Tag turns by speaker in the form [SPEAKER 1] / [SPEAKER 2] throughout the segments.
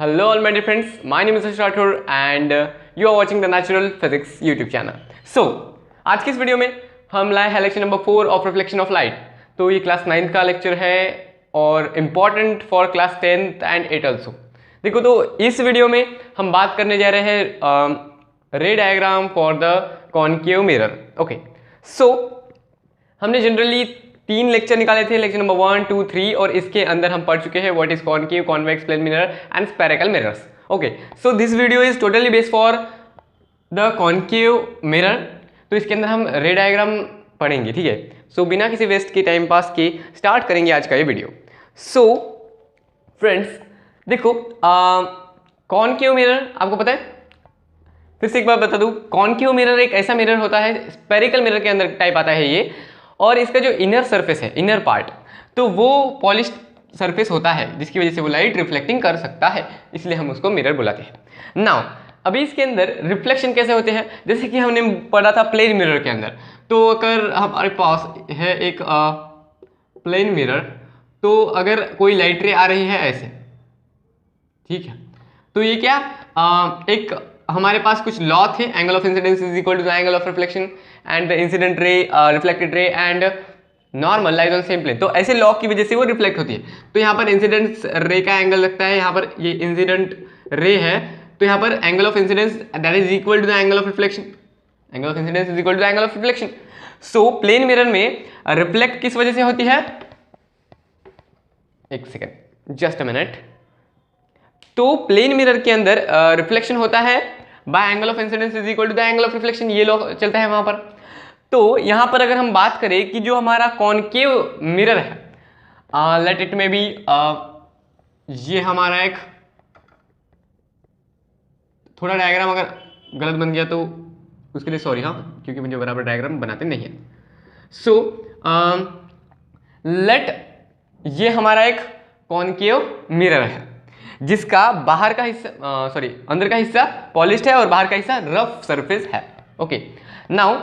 [SPEAKER 1] Hello all my dear friends, my name is Ash Rathore and you are watching the Natural Physics YouTube channel. So, आज की इस video में हम लाए हैं lecture number 4 of reflection of light. तो ये क्लास 9th का लेक्चर है और important for class 10th and 8 also. देखो, तो इस वीडियो में हम बात करने जा रहे हैं ray diagram for the concave mirror. Okay, so हमने जनरली 3 लेक्चर निकाले थे, लेक्चर नंबर 1, 2, 3, और इसके अंदर हम पढ़ चुके हैं what is concave, convex, plane mirror and spherical mirrors. Okay, so this video is totally based for the concave mirror. तो इसके अंदर हम रे डायग्राम पढ़ेंगे, ठीक है। सो बिना किसी वेस्ट के टाइम पास के स्टार्ट करेंगे आज का ये वीडियो। सो फ्रेंड्स, देखो, कॉनकेव मिरर आपको पता है, फिर से एक बार बता दूं, कॉनकेव मिरर एक ऐसा मिरर होता है, स्फेरिकल मिरर के अंदर टाइप आता है ये, और इसका जो इनर सरफेस है, इनर पार्ट, तो वो पॉलिश्ड सरफेस होता है जिसकी वजह से वो लाइट रिफ्लेक्टिंग कर सकता है, इसलिए हम उसको मिरर बुलाते हैं। नाउ अभी इसके अंदर रिफ्लेक्शन कैसे होते हैं, जैसे कि हमने पढ़ा था प्लेन मिरर के अंदर। तो अगर हमारे पास है एक प्लेन मिरर, तो अगर कोई लाइट रे आ रही है ऐसे, ठीक है, तो ये क्या एक हमारे पास कुछ लॉ थे, angle of incidence is equal to the angle of reflection and the incident ray, reflected ray and normal lies on same plane. तो ऐसे लॉ की वजह से वो रिफ्लेक्ट होती है। तो यहाँ पर इंसिडेंस रे का एंगल लगता है, यहाँ पर ये इंसिडेंट रे है, तो यहाँ पर angle of incidence that is equal to the angle of reflection, angle of incidence is equal to the angle of reflection. So plane mirror में रिफ्लेक्ट किस वजह से होती है, एक सेकेंड, जस्ट अ मिनट। तो प्लेन मिरर के अंदर रिफ्लेक्शन होता है by angle of incidence is equal to the angle of reflection, ये लॉ चलता है वहां पर। तो यहां पर अगर हम बात करें कि जो हमारा कॉनकेव मिरर है, लेट इट में बी, ये हमारा एक, थोड़ा डायग्राम अगर गलत बन गया तो उसके लिए सॉरी, हाँ, क्योंकि मुझे बराबर डायग्राम बनाते नहीं है। सो लेट, ये हमारा एक कॉनकेव मिरर है जिसका बाहर का हिस्सा, सॉरी, अंदर का हिस्सा पॉलिश्ड है और बाहर का हिस्सा रफ सरफेस है। ओके, नाउ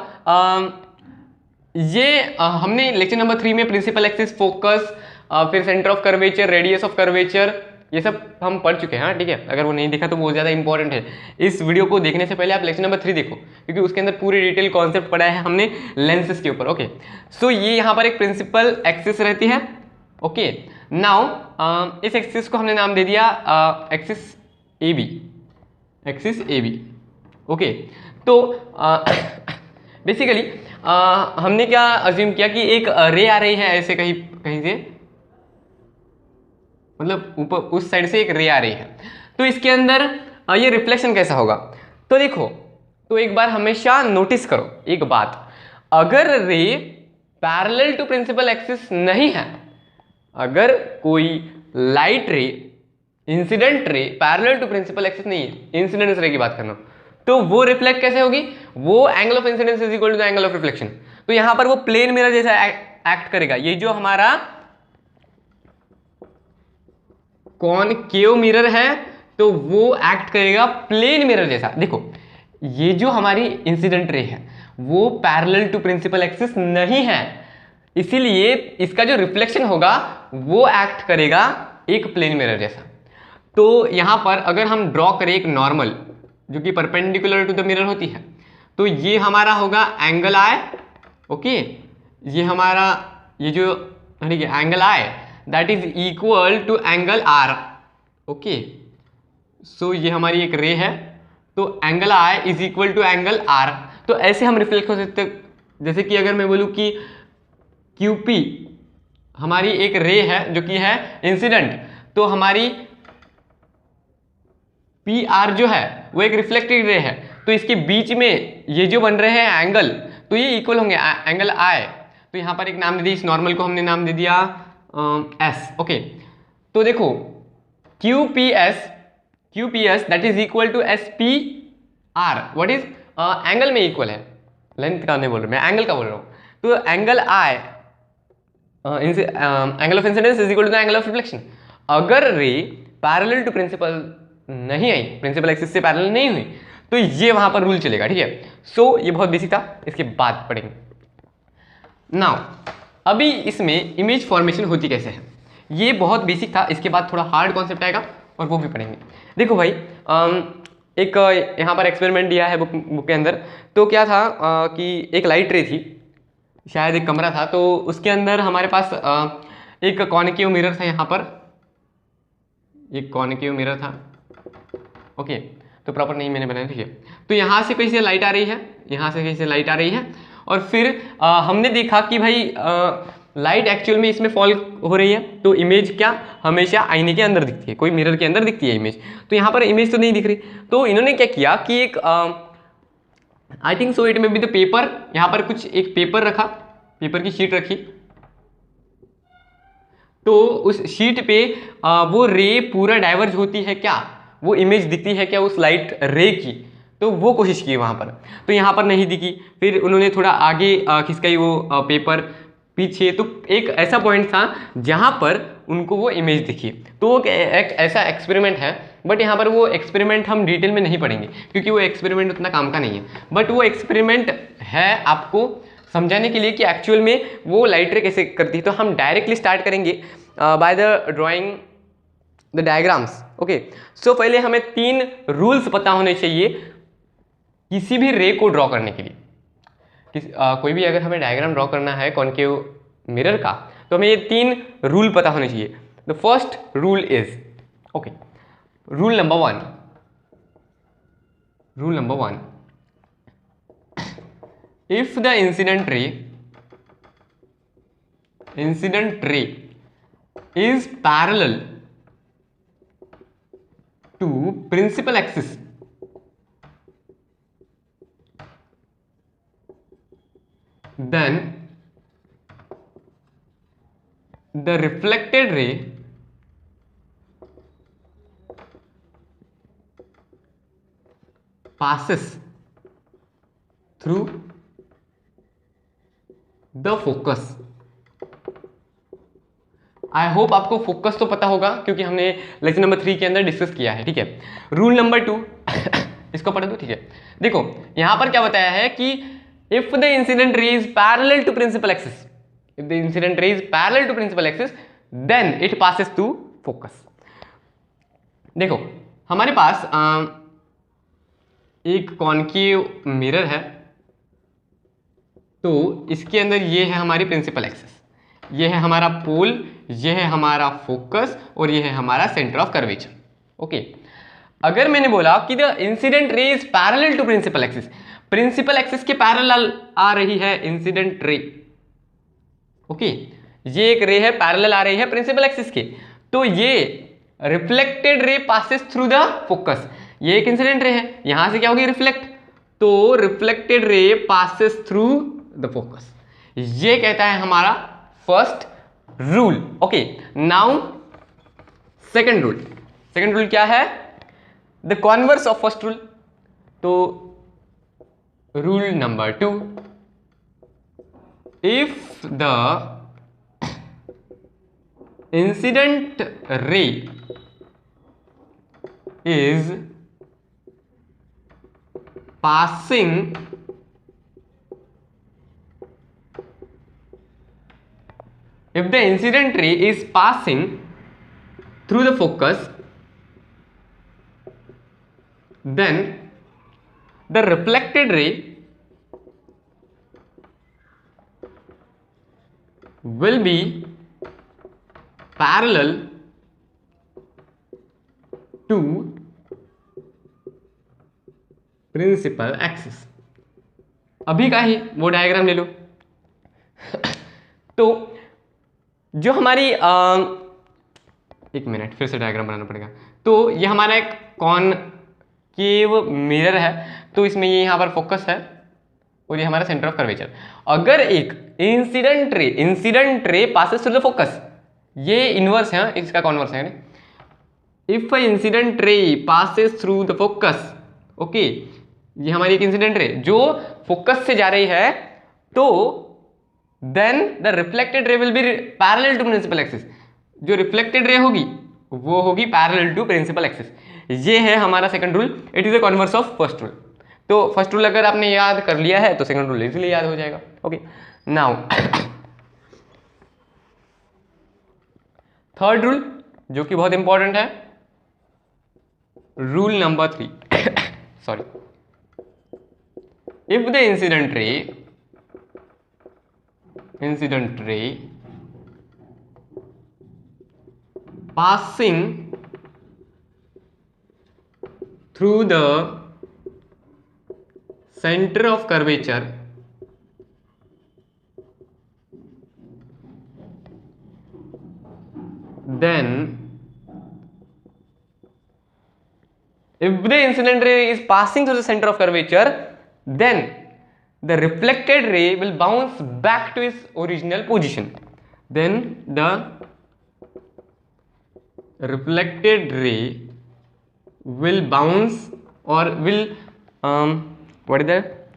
[SPEAKER 1] ये हमने लेक्चर नंबर 3 में प्रिंसिपल एक्सिस, फोकस, फिर centre of curvature, radius of curvature, ये सब हम पढ़ चुके हैं, हाँ, ठीक है। अगर वो नहीं देखा तो वो ज़्यादा इंपॉर्टेंट है। इस वीडियो को देखने से पहले आप लेक्चर नंबर 3 देखो, क्योंकि उसके अंदर पूरी डिटेल कॉन्सेप्ट पढ़ा है हमने लेंसेज के ऊपर। ओके, सो ये यहाँ पर एक प्रिंसिपल एक्सिस रहती है। ओके, नाउ इस एक्सिस को हमने नाम दे दिया axis A B, axis A B. Okay, तो बेसिकली हमने क्या अज्यूम किया कि एक रे आ रही है ऐसे कहीं कहीं से, मतलब ऊपर उस साइड से एक रे आ रही है, तो इसके अंदर ये रिफ्लेक्शन कैसा होगा। तो देखो, तो एक बार हमेशा नोटिस करो एक बात, अगर ray parallel to principal axis नहीं है, अगर कोई लाइट रे, incident ray parallel to principal axis नहीं है, इंसिडेंस रे की बात करना, तो वो रिफ्लेक्ट कैसे होगी, वो angle of incidence is equal to the angle of reflection. तो यहां पर वो प्लेन मिरर जैसा एक्ट करेगा। ये जो हमारा कॉनकेव मिरर है, तो वो एक्ट करेगा प्लेन मिरर जैसा। देखो, ये जो हमारी इंसिडेंट रे है वो पैरेलल टू प्रिंसिपल एक्सिस नहीं है, इसीलिए इसका जो रिफ्लेक्शन होगा वो एक्ट करेगा एक प्लेन मिरर जैसा। तो यहां पर अगर हम ड्रॉ करें एक नॉर्मल जो कि परपेंडिकुलर टू द मिरर होती है, तो ये हमारा होगा एंगल आई। ओके, ये हमारा, ये जो, ठीक है, angle I that is equal to angle R. Okay, so ये हमारी एक रे है, तो angle I is equal to angle R. तो ऐसे हम रिफ्लेक्ट हो सकते, जैसे कि अगर मैं बोलूं कि QP हमारी एक रे है जो कि है इंसिडेंट, तो हमारी PR जो है वो एक रिफ्लेक्टेड रे है, तो इसके बीच में ये जो बन रहे हैं एंगल, तो ये इक्वल होंगे एंगल I। तो यहाँ पर एक नाम दे दिया, इस नॉर्मल को हमने नाम दे दिया S। ओके, तो देखो QPS that is equal to SPR, what is angle में इक्वल है, लेंथ का नहीं बोल रहा मैं, एंगल का बोल रहा हूँ। तो angle I, angle of incidence is equal to the angle of reflection. अगर रे पैरेलल टू प्रिंसिपल नहीं आई, प्रिंसिपल एक्सिस से पैरेलल नहीं हुई, तो ये वहां पर रूल चलेगा, ठीक है। सो ये बहुत बेसिक था, इसके बाद पढ़ेंगे। नाउ अभी इसमें इमेज फॉर्मेशन होती कैसे है, ये बहुत बेसिक था, इसके बाद थोड़ा हार्ड कॉन्सेप्ट आएगा, और वो भी पढ़ेंगे। देखो भाई एक यहाँ पर एक्सपेरिमेंट दिया है बुक के अंदर। तो क्या था कि एक लाइट रे थी, शायद एक कमरा था, तो उसके अंदर हमारे पास एक कॉन्केव मिरर था। यहाँ पर एक कॉन्केव मिरर था, ओके। तो प्रॉपर नहीं मैंने बनाया, ठीक है। तो यहाँ से कहीं से लाइट आ रही है, यहाँ से कहीं से लाइट आ रही है, और फिर हमने देखा कि भाई लाइट एक्चुअल में इसमें फॉल हो रही है, तो इमेज क्या हमेशा आईने के अंदर दिखती है, कोई मिरर के अंदर दिखती है इमेज। तो यहाँ पर इमेज तो नहीं दिख रही, तो इन्होंने क्या किया कि एक आई थिंक सो इट में भी द पेपर, यहाँ पर कुछ एक पेपर रखा, पेपर की शीट रखी, तो उस शीट पे वो रे पूरा डाइवर्ज होती है क्या, वो इमेज दिखती है क्या उस लाइट रे की, तो वो कोशिश की वहाँ पर। तो यहाँ पर नहीं दिखी, फिर उन्होंने थोड़ा आगे खिसकाई वो पेपर पीछे, तो एक ऐसा पॉइंट था जहाँ पर उनको वो इमेज दिखी। तो वो एक ऐसा एक्सपेरिमेंट है, बट यहाँ पर वो एक्सपेरिमेंट हम डिटेल में नहीं पढ़ेंगे क्योंकि वो एक्सपेरिमेंट उतना काम का नहीं है। बट वो एक्सपेरिमेंट है आपको समझाने के लिए कि एक्चुअल में वो लाइट रे कैसे करती है। तो हम डायरेक्टली स्टार्ट करेंगे by the drawing the diagrams, okay. So पहले हमें 3 रूल्स पता होने चाहिए किसी भी रे को ड्रॉ करने के लिए। कोई भी अगर हमें डायग्राम ड्रॉ करना है कॉन्केव मिरर का, तो हमें ये 3 रूल पता होने चाहिए। The first rule is, okay, rule number 1, if the incident ray is parallel to principal axis, then the reflected ray passes through the focus। I hope आपको फोकस तो पता होगा क्योंकि हमने लेक्चर नंबर 3 के अंदर डिस्कस किया है, ठीक है। रूल नंबर 2 इसको पढ़ दो, ठीक है। देखो यहां पर क्या बताया है कि if the incident ray is parallel to principal axis, if the incident ray is parallel to principal axis then it passes through focus. देखो हमारे पास एक कॉन्केव मिरर है, तो इसके अंदर ये है हमारी प्रिंसिपल एक्सिस, ये है हमारा पोल, ये है हमारा फोकस, और ये है हमारा सेंटर ऑफ कर्वेचर, ओके। अगर मैंने बोला कि the incident ray is parallel to principal axis, principal axis के पैरेलल आ रही है इंसिडेंट रे, ओके, ये एक रे है पैरेलल आ रही है प्रिंसिपल एक्सिस के, तो ये reflected ray passes through the focus. ये एक इंसिडेंट रे है, यहां से क्या होगी रिफ्लेक्ट, तो reflected ray passes through the focus. ये कहता है हमारा first rule, okay. Now second rule क्या है, the converse of first rule. तो rule number 2, if the incident ray is passing if the incident ray is passing through the focus, then the reflected ray will be parallel to principal axis। अभी का ही वो diagram ले लो। तो जो हमारी एक minute फिर से डायग्राम बनाना पड़ेगा। तो ये हमारा एक कॉनकेव मिरर है, तो इसमें ये यहाँ पर फोकस है और ये हमारा सेंटर ऑफ कर्वेचर। अगर एक incident ray passes through the focus, ये इनवर्स है, इसका कॉन्वर्स है। If incident ray passes through the focus, okay, ये हमारी एक इंसिडेंट रे जो फोकस से जा रही है, तो then the reflected ray will be parallel to principal axis. जो रिफ्लेक्टेड रे होगी वो होगी पैरेलल टू प्रिंसिपल एक्सिस। ये है हमारा second rule, it is the converse of first rule. तो फर्स्ट रूल अगर आपने याद कर लिया है तो सेकंड रूल इजीली याद हो जाएगा, ओके। नाउ थर्ड रूल जो कि बहुत इंपॉर्टेंट है, rule number 3 sorry, if the incident ray passing through the center of curvature then if the incident ray is passing through the center of curvature, then the reflected ray will bounce back to its original position. Then the reflected ray will bounce or will what is that,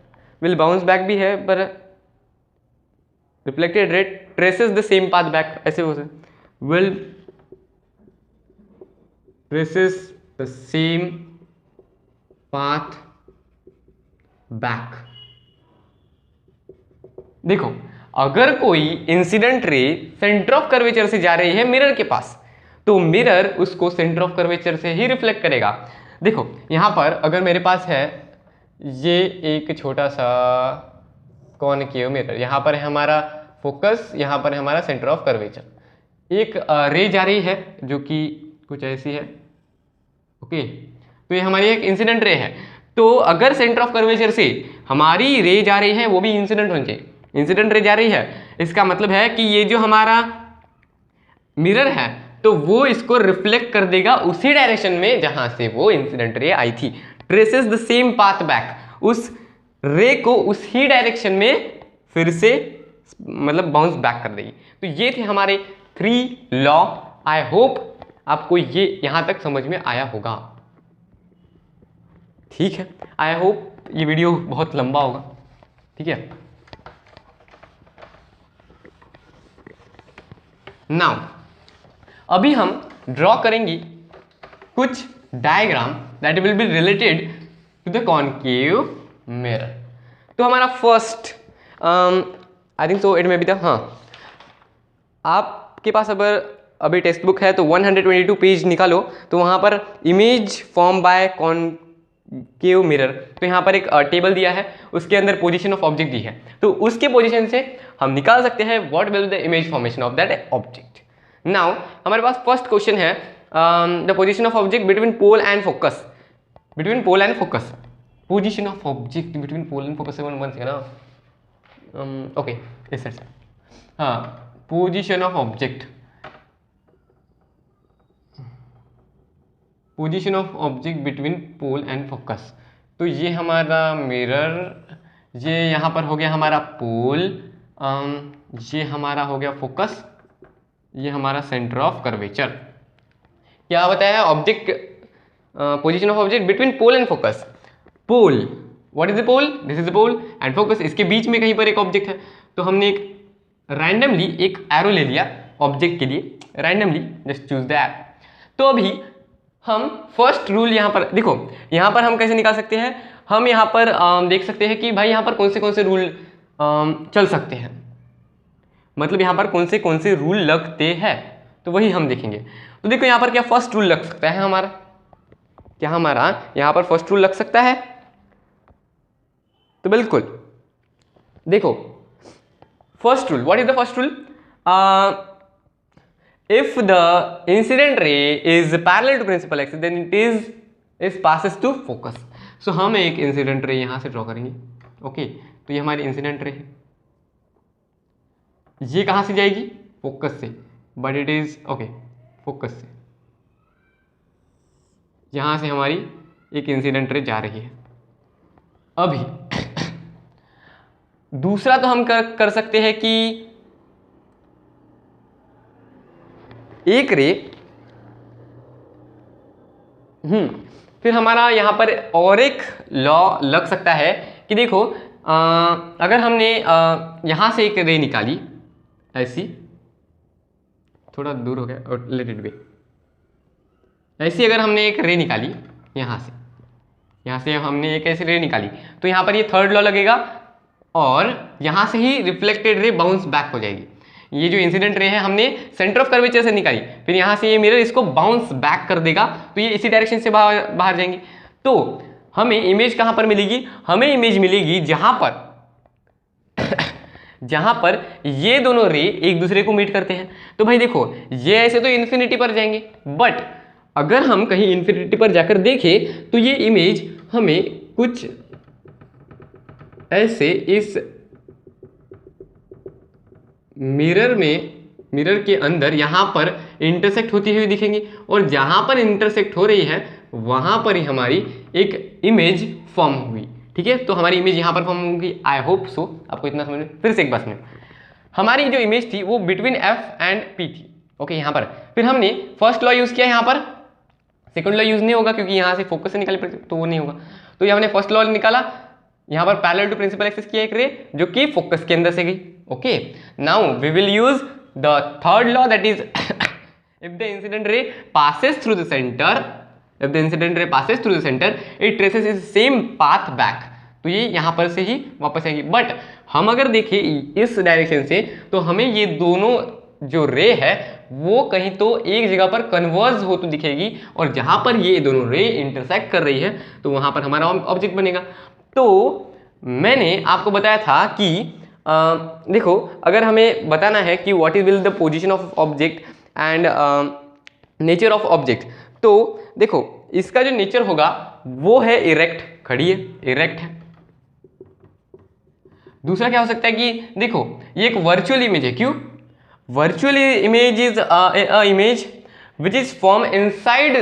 [SPEAKER 1] will bounce back भी है, पर reflected ray traces the same path back, ऐसे हो सकता, will traces the same path back. देखो, अगर कोई incident ray centre of curvature से जा रही है मिरर के पास, तो मिरर उसको सेंटर ऑफ कर्वेचर से ही रिफ्लेक्ट करेगा. देखो यहां पर अगर मेरे पास है ये एक छोटा सा कॉनकेव मिरर, यहां पर है हमारा फोकस, यहां पर है हमारा सेंटर ऑफ कर्वेचर. एक रे जा रही है जो कि कुछ ऐसी है, ओके. तो ये हमारी एक इंसिडेंट रे है. तो अगर सेंटर ऑफ कर्वेचर से हमारी रे जा रही है, वो भी इंसिडेंट होनी चाहिए, इंसिडेंट रे जा रही है, इसका मतलब है कि ये जो हमारा मिरर है तो वो इसको रिफ्लेक्ट कर देगा उसी डायरेक्शन में जहां से वो इंसिडेंट रे आई थी. Traces the same path back, उस रे को उसी डायरेक्शन में फिर से मतलब बाउंस बैक कर देगी. तो ये थे हमारे 3 लॉ. आई होप आपको ये यहां तक समझ में आया होगा. ठीक है, आई होप ये वीडियो बहुत लंबा होगा. ठीक है, नाउ अभी हम ड्रॉ करेंगे कुछ diagram that will be related to the concave mirror. तो हमारा first I think so it may be the, हाँ, आपके पास अगर अभी टेक्स्ट बुक है तो 122 पेज निकालो, तो वहाँ पर image form by concave mirror, तो यहाँ पर एक टेबल दिया है, उसके अंदर पोजीशन ऑफ ऑब्जेक्ट दी है. तो उसके पोजीशन से हम निकाल सकते हैं what will be the image formation of that object. Now हमारे पास फर्स्ट क्वेश्चन है the position of object between pole and focus. Between pole and focus, position of object between pole and focus, one second ना, okay इस side से, हाँ, position of object, position of object between pole and focus. तो ये हमारा mirror, ये यहाँ पर हो गया हमारा पोल, ये हमारा हो गया फोकस, ये हमारा सेंटर ऑफ कर्वेचर. क्या बताया object, position of object between pole and focus. Pole, what is the pole, this is the pole, and focus, इसके बीच में कहीं पर एक ऑब्जेक्ट है. तो हमने एक रैंडमली एक एरो ले लिया ऑब्जेक्ट के लिए, randomly just choose the arrow. तो अभी हम फर्स्ट रूल यहाँ पर देखो, यहाँ पर हम कैसे निकाल सकते हैं, हम यहाँ पर देख सकते हैं कि भाई यहाँ पर कौन से रूल चल सकते हैं, मतलब यहाँ पर कौन से रूल लगते हैं, तो वही हम देखेंगे. तो देखो यहाँ पर क्या फर्स्ट रूल लग सकता है हमारा, क्या हमारा यहाँ पर फर्स्ट रूल लग सकता है. तो बिल्कुल देखो first rule, what is the first rule, if the incident ray is parallel to principal axis then it passes to focus. So हम एक इंसिडेंट रे यहाँ से ड्रॉ करेंगे, ओके. तो ये हमारी इंसिडेंट रे है, ये कहाँ से जाएगी, फोकस से, but it is okay focus से, यहाँ से हमारी एक इंसिडेंट रे जा रही है. अभी दूसरा तो हम कर सकते हैं कि एक रे, फिर हमारा यहाँ पर और एक लॉ लग सकता है कि देखो अगर हमने यहाँ से एक रे निकाली, ऐसी, थोड़ा दूर हो गया और लेट इट बी, ऐसी अगर हमने एक रे निकाली यहाँ से हमने एक ऐसी रे निकाली, तो यहाँ पर ये थर्ड लॉ लगेगा और यहाँ से ही रिफ्लेक्टेड रे बाउंस बैक हो जाएगी. ये जो इंसिडेंट रे है हमने सेंटर ऑफ कर्वेचर से निकाली, फिर यहाँ से ये मिरर इसको बाउंस बैक कर देगा, तो ये इसी डायरेक्शन से बाहर जाएंगे। तो हमें इमेज कहाँ पर मिलेगी? हमें इमेज मिलेगी जहाँ पर जहां पर ये दोनों रे एक दूसरे को मीट करते हैं। तो भाई देखो, ये ऐसे तो इन्फिनिटी पर जाएंगे, बट अगर हम कहीं इन्फिनिटी पर जाकर देखें तो ये इमेज हमें कुछ ऐसे इस मिरर के अंदर यहां पर इंटरसेक्ट होती हुई दिखेंगी, और जहां पर इंटरसेक्ट हो रही है वहां पर ही हमारी एक इमेज फॉर्म हुई। ठीक है, तो हमारी इमेज यहाँ पर फॉर्म होगी। आई होप सो आपको इतना समझ में। फिर से एक बात सुनिए, हमारी जो इमेज थी वो बिटवीन एफ एंड पी थी। ओके, यहाँ पर फिर हमने फर्स्ट लॉ यूज किया, यहाँ पर सेकंड लॉ यूज नहीं होगा क्योंकि यहाँ से फोकस से निकाले पड़ते, तो वो नहीं होगा। तो ये हमने फर्स्ट लॉ निकाला, यहाँ पर पैरेलल टू प्रिंसिपल एक्सिस किया एक रे जो कि फोकस के अंदर से गई। Okay, now we will use the third law, that is if the incident ray passes through the center, if the incident ray passes through the center, it traces its same path back। तो ये यहाँ पर से ही वापस आएगी। But हम अगर देखें इस डायरेक्शन से तो हमें ये दोनों जो रे है वो कहीं तो एक जगह पर कन्वर्ज हो तो दिखेगी, और जहाँ पर ये दोनों रे इंटरसेक्ट कर रही है तो वहाँ पर हमारा ऑब्जेक्ट बनेगा। तो मैंने आपको बताया था कि देखो, अगर हमें बताना है कि what is will the position of object and nature of object, तो देखो इसका जो नेचर होगा वो है इरेक्ट, खड़ी है, इरेक्ट है। दूसरा क्या हो सकता है कि देखो ये एक वर्चुअल इमेज है। क्यों? Virtual image is image which is form inside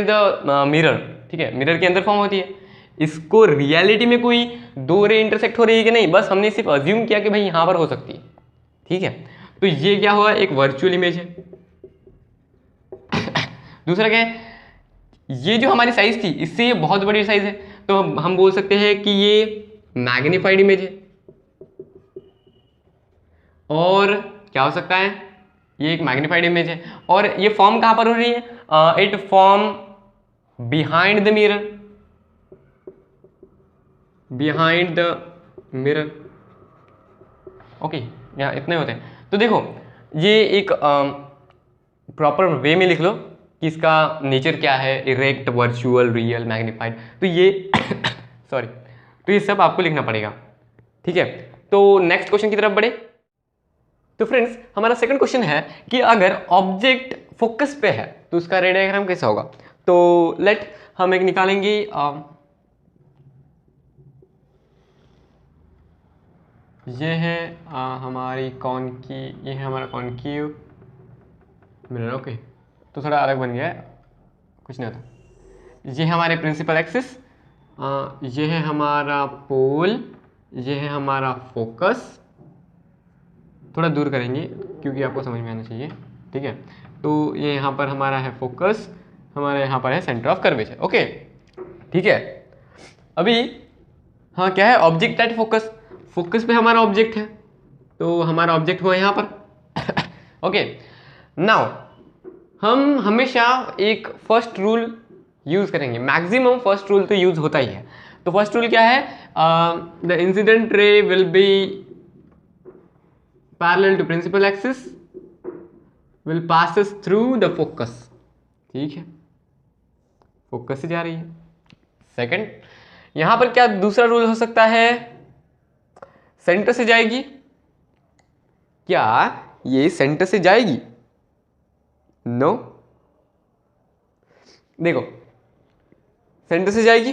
[SPEAKER 1] the mirror. ठीक है, मिरर के अंदर फॉर्म होती है। इसको रियलिटी में कोई दो रे इंटरसेक्ट हो रही है कि नहीं, बस हमने सिर्फ अज्यूम किया कि भाई यहां पर हो सकती है। ठीक है, तो ये क्या हुआ, एक वर्चुअल इमेज है। दूसरा क्या है, ये जो हमारी साइज थी इससे ये बहुत बड़ी साइज है, तो हम बोल सकते हैं कि ये मैग्नीफाइड इमेज है। और क्या हो सकता है, ये एक मैग्नीफाइड इमेज है, और ये फॉर्म कहां पर हो रही है? It form behind the mirror, behind the mirror. Okay, यहाँ इतने होते हैं। तो देखो ये एक प्रॉपर वे में लिख लो कि इसका नेचर क्या है, इरेक्ट, वर्चुअल, रियल, मैग्नीफाइड। तो ये सॉरी, तो ये सब आपको लिखना पड़ेगा। ठीक है, तो नेक्स्ट क्वेश्चन की तरफ बढ़े। तो फ्रेंड्स, हमारा सेकंड क्वेश्चन है कि अगर ऑब्जेक्ट फोकस पे है तो उसका रे डायग्राम कैसा होगा। तो लेट हम एक निकालेंगे, ये है हमारी ये है हमारा कॉन्केव मिरर। ओके, तो थोड़ा अलग बन गया है, कुछ नहीं होता। ये है हमारे प्रिंसिपल एक्सिस, ये है हमारा पोल, ये है हमारा फोकस। थोड़ा दूर करेंगे क्योंकि आपको समझ में आना चाहिए। ठीक है, तो ये यहाँ पर हमारा है फोकस, हमारे यहाँ पर है सेंटर ऑफ कर्वेचर। ओके, ठीक है। अभी हाँ, क्या है, ऑब्जेक्ट एट फोकस, फोकस पे हमारा ऑब्जेक्ट है, तो हमारा ऑब्जेक्ट हुआ यहाँ पर। ओके, नाउ हम हमेशा एक फर्स्ट रूल यूज करेंगे, मैक्सिमम फर्स्ट रूल तो यूज होता ही है। तो फर्स्ट रूल क्या है, the incident ray will be parallel to principal axis, will passes through the focus. ठीक है, फोकस से जा रही है। सेकंड, यहां पर क्या दूसरा रूल हो सकता है, सेंटर से जाएगी। क्या ये सेंटर से जाएगी? नो, देखो सेंटर से जाएगी।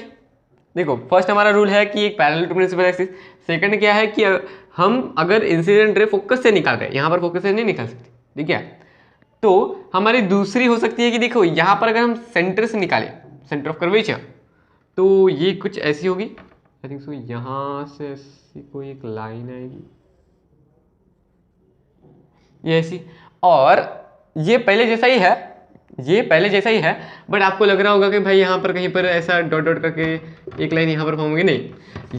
[SPEAKER 1] देखो फर्स्ट हमारा रूल है कि एक parallel to principal axis. Second क्या है कि हम अगर इंसिडेंट रे फोकस से निकाल रहे हैं, यहां पर फोकस से नहीं निकाल सकते। ठीक है, तो हमारी दूसरी हो सकती है कि देखो यहां पर अगर हम सेंटर से निकालें, सेंटर ऑफ कर्वेचर, तो ये कुछ ऐसी होगी। आई थिंक सो यहां से ऐसी कोई एक लाइन आएगी, ये ऐसी, और ये पहले जैसा ही है, ये पहले जैसा ही है, बट आपको लग रहा होगा कि भाई यहाँ पर कहीं पर ऐसा डॉट डॉट करके एक लाइन यहाँ पर फॉर्म होगी। नहीं,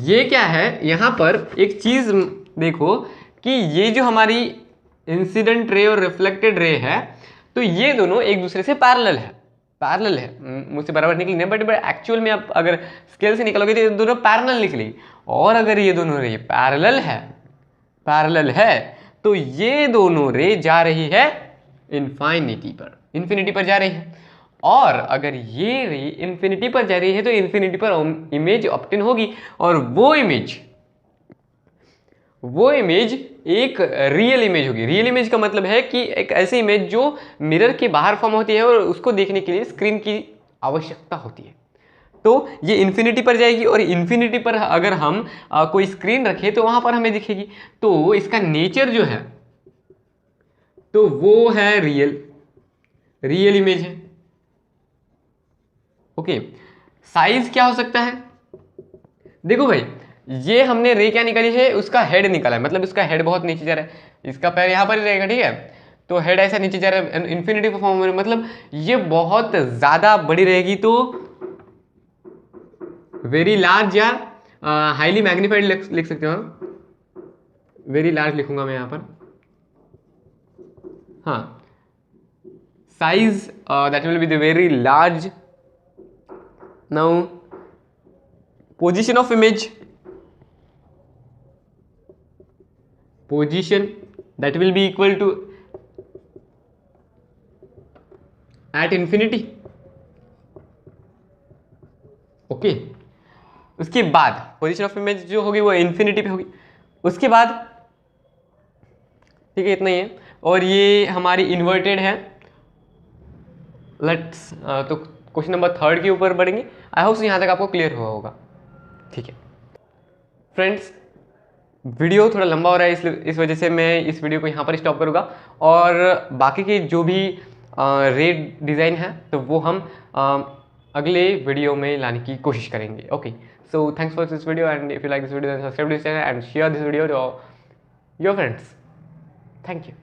[SPEAKER 1] ये क्या है, यहाँ पर एक चीज देखो कि ये जो हमारी इंसिडेंट रे और रिफ्लेक्टेड रे है, तो ये दोनों एक दूसरे से पैरेलल है। पैरेलल है, मुझसे बराबर निकली नहीं, बट एक्चुअल में आप अगर स्केल से निकलोगे तो ये दोनों पैरेलल निकलेगी। और अगर ये दोनों रे पैरेलल है तो ये दोनों रे जा रही है इन्फिनिटी पर जा रही है। और अगर ये रे इन्फिनिटी पर जा रही है तो इन्फिनिटी पर इमेज ऑब्टेन होगी, और वो इमेज एक रियल इमेज होगी। रियल इमेज का मतलब है कि एक ऐसी इमेज जो मिरर के बाहर फॉर्म होती है और उसको देखने के लिए स्क्रीन की आवश्यकता होती है। तो ये इन्फिनिटी पर जाएगी, और इन्फिनिटी पर अगर हम कोई स्क्रीन रखें तो वहां पर हमें दिखेगी। तो इसका नेचर जो है तो वो है रियल इमेज है। ओके, साइज क्या हो सकता है? देखो भाई, ये हमने रे क्या निकाली है, उसका हेड निकाला है, मतलब इसका हेड बहुत नीचे जा रहा है, इसका पैर यहां पर ही रहेगा, ठीक है। तो हेड ऐसा नीचे जा रहा है इन्फिनिटी फॉर्म में, मतलब ये बहुत ज्यादा बड़ी रहेगी, तो वेरी लार्ज या हाईली मैग्नीफाइड लिख सकते हो। वेरी लार्ज लिखूंगा मैं यहां पर। हाँ, size that will be the very large. Now position of image, position that will be equal to at infinity। Okay, उसके बाद पोजीशन ऑफ इमेज जो होगी वो इन्फिनिटी पे होगी। उसके बाद ठीक है, इतना ही है। और ये हमारी इन्वर्टेड है। लेट्स तो क्वेश्चन नंबर 3 के ऊपर बढ़ेंगे। आई होप यहाँ तक आपको क्लियर हुआ होगा, ठीक है फ्रेंड्स। वीडियो थोड़ा लंबा हो रहा है, इस वजह से मैं इस वीडियो को यहाँ पर स्टॉप करूँगा, और बाकी के जो भी रेड डिज़ाइन है तो वो हम अगले वीडियो में लाने की कोशिश करेंगे। Okay, so thanks for this video, and if you like this video then subscribe this channel and share this video to your friends. Thank you.